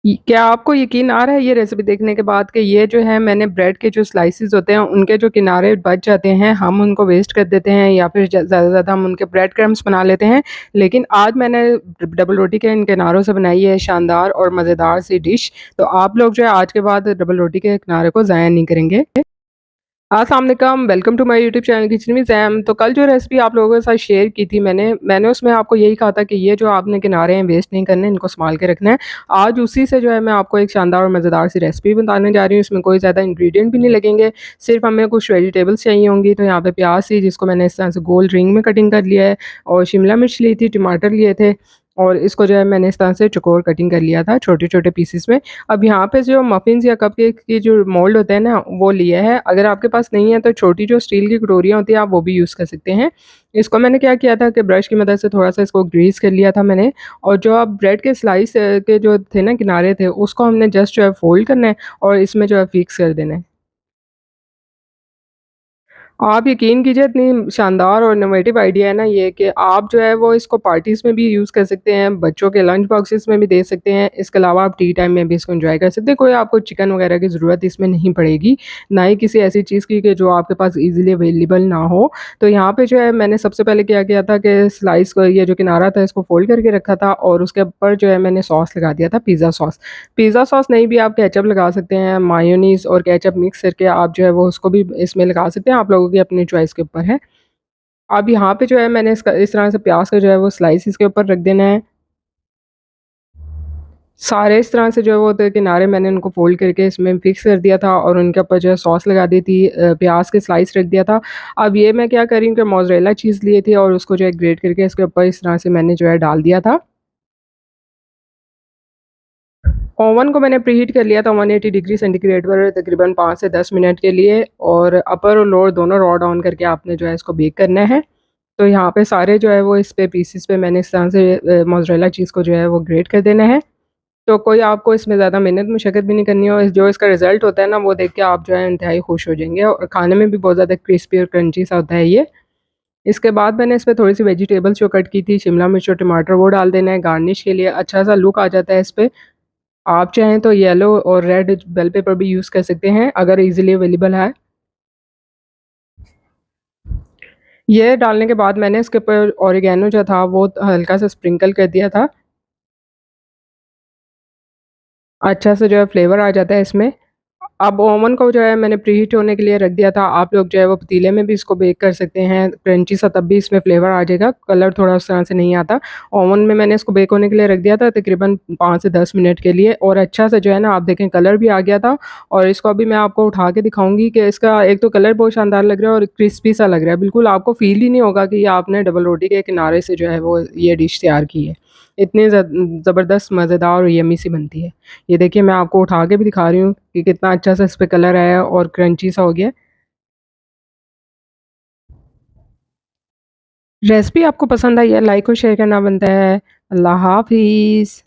क्या आपको यकीन आ रहा है ये रेसिपी देखने के बाद कि ये जो है मैंने ब्रेड के जो स्लाइसेस होते हैं उनके जो किनारे बच जाते हैं हम उनको वेस्ट कर देते हैं या फिर ज़्यादा से ज़्यादा हम उनके ब्रेड क्रम्स बना लेते हैं। लेकिन आज मैंने डबल रोटी के इन किनारों से बनाई है शानदार और मज़ेदार सी डिश। तो आप लोग जो है आज के बाद डबल रोटी के किनारे को ज़ाया नहीं करेंगे। अस्सलाम वालेकुम, welcome to my YouTube channel kitchen with Zaim. तो कल जो रेसिपी आप लोगों के साथ शेयर की थी मैंने उसमें आपको यही कहा था कि ये जो आपने किनारे हैं वेस्ट नहीं करने, इनको सँभाल के रखना है। आज उसी से जो है मैं आपको एक शानदार और मज़ेदार सी रेसिपी बताने जा रही हूँ। इसमें कोई ज़्यादा इंग्रीडिएंट भी नहीं लगेंगे, सिर्फ़ हमें कुछ वेजिटेबल्स चाहिए होंगी। तो यहाँ पे प्याज़ थी जिसको मैंने इस तरह से गोल रिंग में कटिंग कर लिया है और शिमला मिर्च ली थी, टमाटर लिए थे और इसको जो है मैंने इस तरह से चौकोर कटिंग कर लिया था छोटे-छोटे पीसेस में। अब यहाँ पे जो मफ़िन्स या कपकेक की जो मोल्ड होते हैं ना, वो लिया है। अगर आपके पास नहीं है तो छोटी जो स्टील की कटोरियाँ होती हैं आप वो भी यूज़ कर सकते हैं। इसको मैंने क्या किया था कि ब्रश की मदद से थोड़ा-सा इसको ग्रीस कर लिया था मैंने और जो आप ब्रेड के स्लाइस के जो थे ना किनारे थे उसको हमने जस्ट जो है फ़ोल्ड करना है और इसमें जो है फिक्स कर देना है। आप यकीन कीजिए इतनी शानदार और इनोवेटिव आइडिया है ना ये कि आप जो है वो इसको पार्टीज़ में भी यूज़ कर सकते हैं, बच्चों के लंच बॉक्सेस में भी दे सकते हैं। इसके अलावा आप टी टाइम में भी इसको एन्जॉय कर सकते हैं। कोई आपको चिकन वगैरह की ज़रूरत इसमें नहीं पड़ेगी, ना ही किसी ऐसी चीज़ की कि जो आपके पास ईज़िली अवेलेबल ना हो। तो यहाँ पे जो है मैंने सबसे पहले क्या किया था कि स्लाइस को ये जो किनारा था इसको फ़ोल्ड करके रखा था और उसके ऊपर जो है मैंने सॉस लगा दिया था पिज़्ज़ा सॉस। पिज़्ज़ा सॉस नहीं भी आप केचअप लगा सकते हैं, मायोनीज़ और केचअप मिक्स करके आप जो है वो उसको भी इसमें लगा सकते हैं, आप लोगों की अपनी चॉइस के ऊपर है। अब यहाँ पे जो है मैंने इसका इस तरह से प्याज़ का जो है वो स्लाइस इसके ऊपर रख देना है। सारे इस तरह से जो है वो तो किनारे मैंने उनको फ़ोल्ड करके इसमें फिक्स कर दिया था और उनके ऊपर जो है सॉस लगा दी थी, प्याज़ के स्लाइस रख दिया था। अब ये मैं क्या कर रही हूँ कि मोज़रेला चीज़ लिए थी और उसको जो है ग्रेट करके इसके ऊपर इस तरह से मैंने जो है डाल दिया था। ओवन को मैंने प्रीहीट कर लिया था 180 डिग्री सेंटीग्रेड पर तकरीबन 5 से 10 मिनट के लिए और अपर और लोअर दोनों रॉड ऑन करके आपने जो है इसको बेक करना है। तो यहाँ पे सारे जो है वो इस पे पीसेस पे मैंने इस तरह से मोज़रेला चीज़ को जो है वो ग्रेट कर देना है। तो कोई आपको इसमें ज़्यादा मेहनत मशक्कत भी नहीं करनी है और जो इसका रिज़ल्ट होता है ना वो देख के आप जो है इंतहाई खुश हो जाएँगे और खाने में भी बहुत ज़्यादा क्रिस्पी और क्रंची सा होता है ये। इसके बाद मैंने इसमें थोड़ी-सी वेजिटेबल्स जो कट की थी शिमला मिर्च और टमाटर वो डाल देना है गार्निश के लिए अच्छा-सा लुक आ जाता है इस पे। आप चाहें तो येलो और रेड बेल पेपर भी यूज़ कर सकते हैं अगर ईज़िली अवेलेबल है। ये डालने के बाद मैंने इसके ऊपर ऑरिगैनो जो था वो हल्का सा स्प्रिंकल कर दिया था। अच्छा सा जो है फ्लेवर आ जाता है इसमें। अब ओवन को जो है मैंने प्रीहीट होने के लिए रख दिया था। आप लोग जो है वो पतीले में भी इसको बेक कर सकते हैं, क्रंची सा तब भी इसमें फ्लेवर आ जाएगा, कलर थोड़ा उस तरह से नहीं आता। ओवन में मैंने इसको बेक होने के लिए रख दिया था तकरीबन 5 से 10 मिनट के लिए और अच्छा सा जो है ना आप देखें कलर भी आ गया था और इसको अभी मैं आपको उठा के दिखाऊँगी कि इसका एक तो कलर बहुत शानदार लग रहा है और क्रिस्पी सा लग रहा है। बिल्कुल आपको फ़ील ही नहीं होगा कि ये आपने डबल रोटी के किनारे से जो है वो ये डिश तैयार की है। इतनी ज़बरदस्त मज़ेदार और यम्मी सी बनती है। ये देखिए मैं आपको उठा के भी दिखा रही हूँ कि कितना अच्छा सा इस पे कलर आया है और क्रंची सा हो गया है। रेसिपी आपको पसंद आई है, लाइक और शेयर करना बनता है। अल्लाह हाफ़िज़।